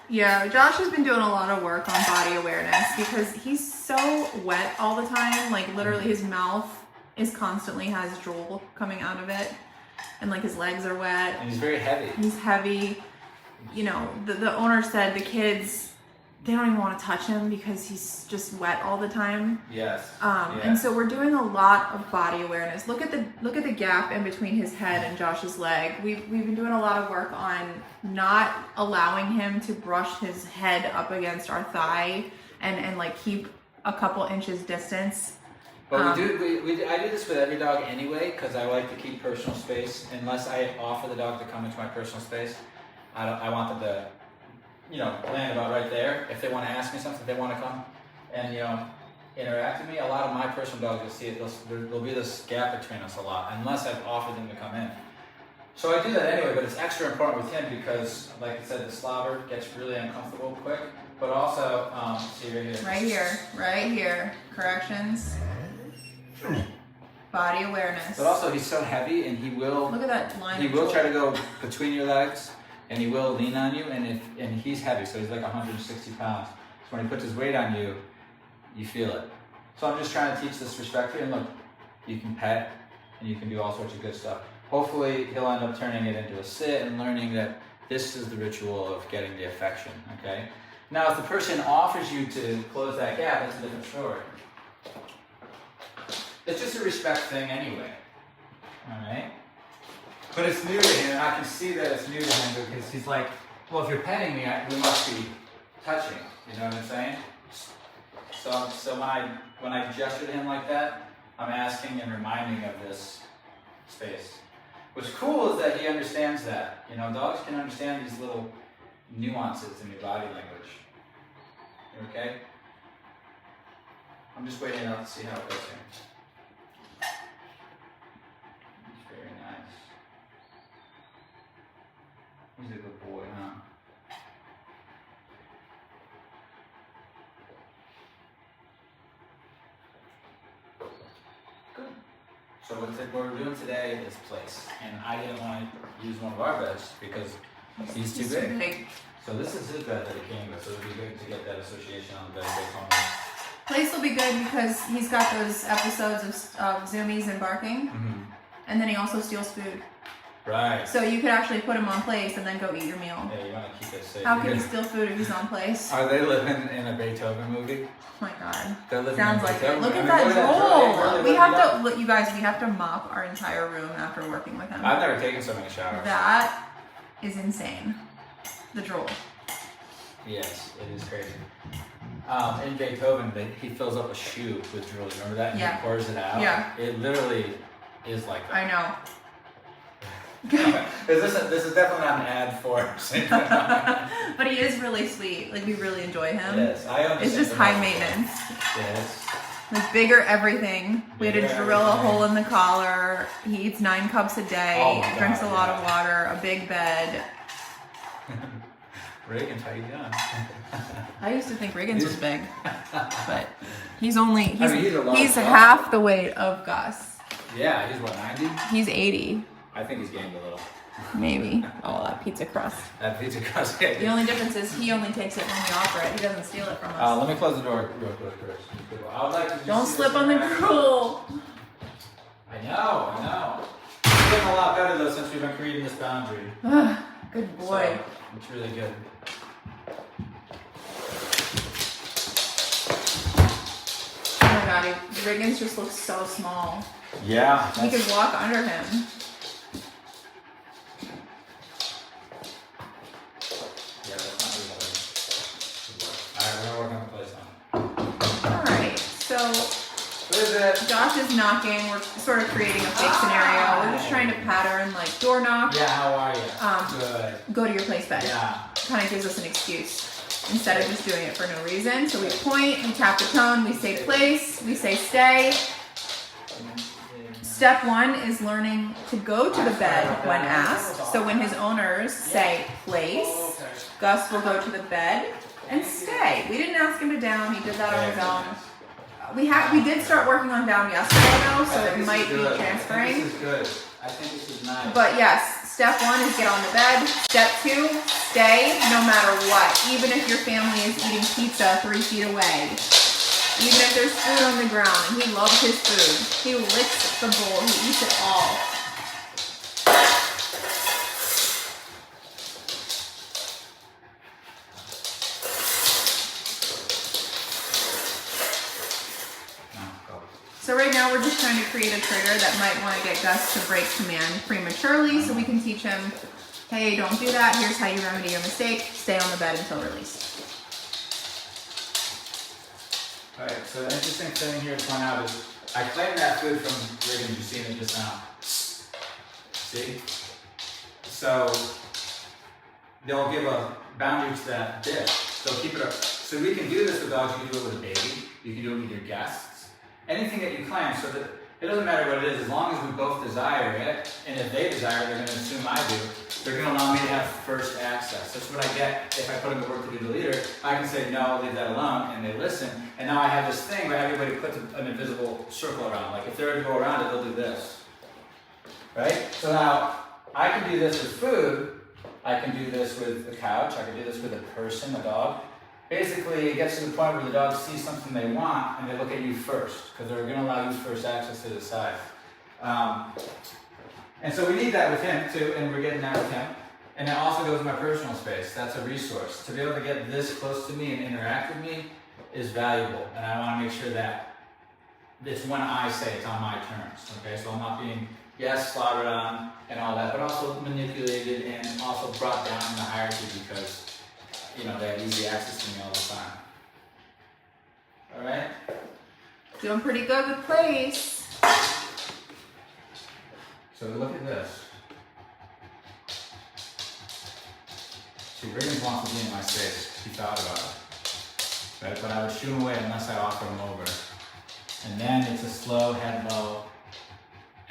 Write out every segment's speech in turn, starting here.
Yeah, Josh has been doing a lot of work on body awareness because he's so wet all the time. Like literally his mouth is constantly has drool coming out of it. And like his legs are wet. And he's very heavy. He's heavy. You know, the owner said the kids, they don't even want to touch him because he's just wet all the time. Yes. And so we're doing a lot of body awareness. Look at the gap in between his head and Josh's leg. We've been doing a lot of work on not allowing him to brush his head up against our thigh and like keep a couple inches distance. But I do this with every dog anyway because I like to keep personal space. Unless I offer the dog to come into my personal space, I want them to, you know, land about right there. If they want to ask me something, if they want to come and, you know, interact with me, a lot of my personal dogs, you'll see it, there'll be this gap between us a lot, unless I've offered them to come in. So I do that anyway, but it's extra important with him because, like I said, the slobber gets really uncomfortable quick, but also, see right here. Right here. Corrections. Body awareness. But also, he's so heavy, and he will. Look at that line. He will try to go between your legs, and he will lean on you. And he's heavy, so he's like 160 pounds. So when he puts his weight on you, you feel it. So I'm just trying to teach this respect here. And look, you can pet, and you can do all sorts of good stuff. Hopefully, he'll end up turning it into a sit and learning that this is the ritual of getting the affection. Okay. Now, if the person offers you to close that gap, that's a different story. It's just a respect thing anyway, all right? But it's new to him, I can see that it's new to him because he's like, well, if you're petting me, we must be touching, you know what I'm saying? So when I gesture to him like that, I'm asking and reminding of this space. What's cool is that he understands that. You know, dogs can understand these little nuances in your body language. You okay? I'm just waiting out to see how it goes here. He's a good boy, huh? Good. So what we're doing today is place. And I didn't want to use one of our beds because he's too big. So this is his bed that he came with, so it would be good to get that association on the bed based on that. Place will be good because he's got those episodes of zoomies and barking. Mm-hmm. And then he also steals food. Right. So you could actually put him on place and then go eat your meal. Yeah, you want to keep it safe. How can he steal food if he's on place? Are they living in a Beethoven movie? Oh my god. They're living Sounds in like Beethoven. it. Look at that drool. We have to, you guys, we have to mop our entire room after working with him. I've never taken so many showers. That is insane. The drool. Yes, it is crazy. In Beethoven, he fills up a shoe with drool. Remember that? And yeah. He pours it out. Yeah. It literally is like that. I know. Okay. This is definitely not an ad for Saint Bernard. But he is really sweet. Like we really enjoy him. Yes, I understand. It's just high maintenance. Yes. Like bigger everything. We had to drill a hole in the collar. He eats 9 cups a day. Oh Drinks a lot of water. A big bed. Reagan's how you doing? I used to think Reagan's was big, but he's half the weight of Gus. Yeah, he's what, 90? He's 80. I think he's gained a little. Maybe. Oh, that pizza crust. That pizza crust. Yeah. The only difference is he only takes it when we offer it. He doesn't steal it from us. Let me close the door real quick first. I would like to Don't slip on the drool. I know. It's getting a lot better though since we've been creating this boundary. Good boy. So, it's really good. Oh my god, Riggins just looks so small. Yeah. We could walk under him. Yeah, that's not really Alright, we're gonna work on the place now. Alright, so what is it? Josh is knocking. We're sort of creating a fake scenario. We're just trying to pattern like door knock. Yeah, how are you? Good. Go to your place bed. Yeah. Kind of gives us an excuse instead of just doing it for no reason. So we point, we tap the tone, we say place, we say stay. Step 1 is learning to go to the bed when asked. So when his owners say place, Gus will go to the bed and stay. We didn't ask him to down. He did that on his own. We did start working on down yesterday though, so it might be transferring. This is good. I think this is nice. But yes, Step 1 is get on the bed. Step 2, stay no matter what. Even if your family is eating pizza 3 feet away. Even if there's food on the ground and he loves his food. He licks the bowl. He eats it all. So right now we're just trying to create a trigger that might want to get Gus to break command prematurely so we can teach him, hey, don't do that. Here's how you remedy your mistake. Stay on the bed until released. All right, so the interesting thing here to point out is I claimed that food from Riggins. You've seen it just now. See? So they'll give a boundary to that dish. They'll keep it up. So we can do this with dogs. You can do it with a baby. You can do it with your guests. Anything that you claim, so that it doesn't matter what it is, as long as we both desire it, and if they desire it, they're going to assume I do, they're going to allow me to have first access. That's what I get if I put them to work to be the leader. I can say, no, leave that alone, and they listen. And now I have this thing where everybody puts an invisible circle around. Like if they're to go around it, they'll do this. Right? So now, I can do this with food. I can do this with a couch. I can do this with a person, a dog. Basically, it gets to the point where the dogs see something they want and they look at you first because they're going to allow you first access to decide. And so we need that with him too, and we're getting that with him. And it also goes in my personal space. That's a resource. To be able to get this close to me and interact with me is valuable. And I want to make sure that it's when I say it's on my terms. Okay, so I'm not being, yes, slaughtered on and all that, but also manipulated and also brought down in the hierarchy because you know, they have easy access to me all the time. All right? Doing pretty good with place. So look at this. See, Riggins wants to be in my space. He thought about it. Right? But I would shoo him away unless I offer him over. And then it's a slow head low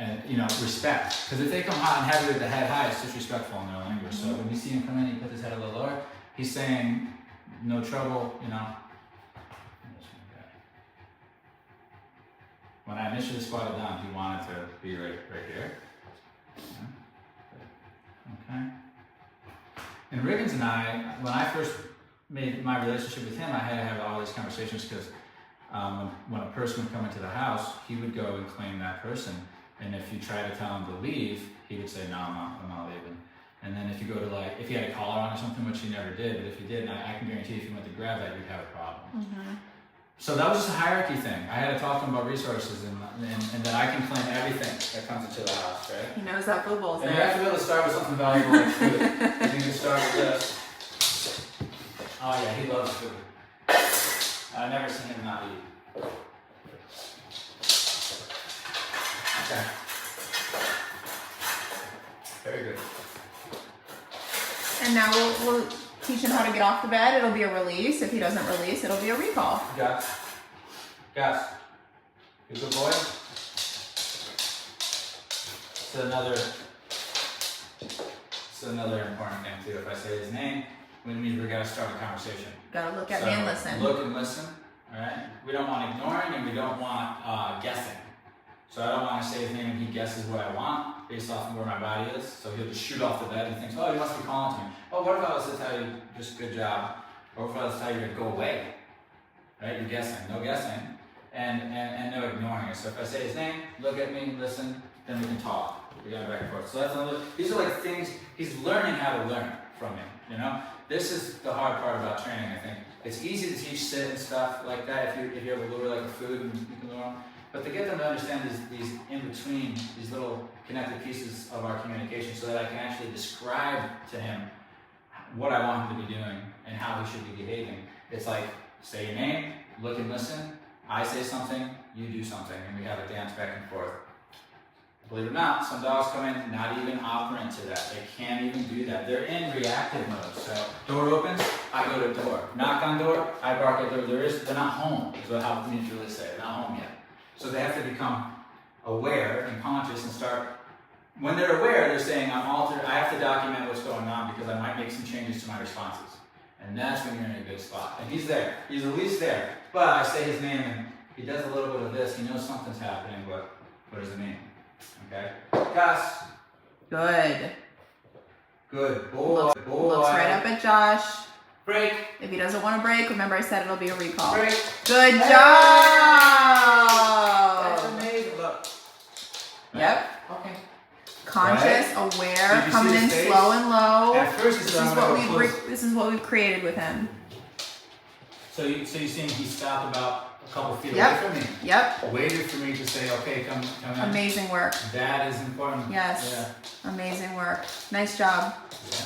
and, you know, respect. Because if they come hot and heavy with the head high, it's disrespectful in their language. So when you see him come in, he puts his head a little lower. He's saying, no trouble, you know. When I initially squatted down, he wanted to be right here. Okay. And Riggins and I, when I first made my relationship with him, I had to have all these conversations because when a person would come into the house, he would go and claim that person. And if you try to tell him to leave, he would say, no, I'm not leaving. And then if you go to like, if he had a collar on or something, which he never did, but if he did, I can guarantee if you went to grab that, you'd have a problem. Mm-hmm. So that was just a hierarchy thing. I had to talk to him about resources and that I can claim everything that comes into the house, right? He knows that football's and there. you have to be able to start with something valuable like food. You can start with this. Oh yeah, he loves food. I've never seen him not eat. Okay. Very good. And now we'll teach him how to get off the bed. It'll be a release. If he doesn't release, it'll be a recall. Gus. Gus. You good boy? It's another important thing too. If I say his name, it means we gotta start a conversation. Gotta look at me and listen. Look and listen. Alright? We don't want ignoring and we don't want guessing. So I don't want to say his name and he guesses what I want based off of where my body is. So he'll just shoot off the bed and thinks, oh, he must be calling to me. Oh, what if I was to tell you, just good job? Or if I was to tell you to go away? Right? You're guessing. No guessing. And no ignoring it. So if I say his name, look at me, listen, then we can talk. We got back and forth. So that's another, these are like things, he's learning how to learn from me, you know? This is the hard part about training, I think. It's easy to teach sit and stuff like that if you have a lure like a food and you can learn. But to get them to understand these in between, these little connected pieces of our communication so that I can actually describe to him what I want him to be doing and how he should be behaving. It's like, say your name, look and listen, I say something, you do something, and we have a dance back and forth. Believe it or not, some dogs come in not even operant to that. They can't even do that. They're in reactive mode. So door opens, I go to door. Knock on door, I bark at door. They're not home, is what how we really say. They're not home yet. So they have to become aware and conscious and start, when they're aware, they're saying, I'm altered, I have to document what's going on because I might make some changes to my responses. And that's when you're in a good spot. And he's there. He's at least there. But I say his name and he does a little bit of this. He knows something's happening, but what does it mean? Okay? Gus. Good. Good boy. Looks right up at Josh. Break. If he doesn't want to break, remember I said it'll be a recall. Break. Good Hey! job! That's amazing. Look. Yep. Okay. Conscious, Right. aware, Did you coming see in his face? slow and low. At first, This is what we've created with him. So you're saying he stopped about a couple feet Yep. away from me? Yep. Waited for me to say, okay, come in. Amazing work. That is important. Yes. Yeah. Amazing work. Nice job. Yeah.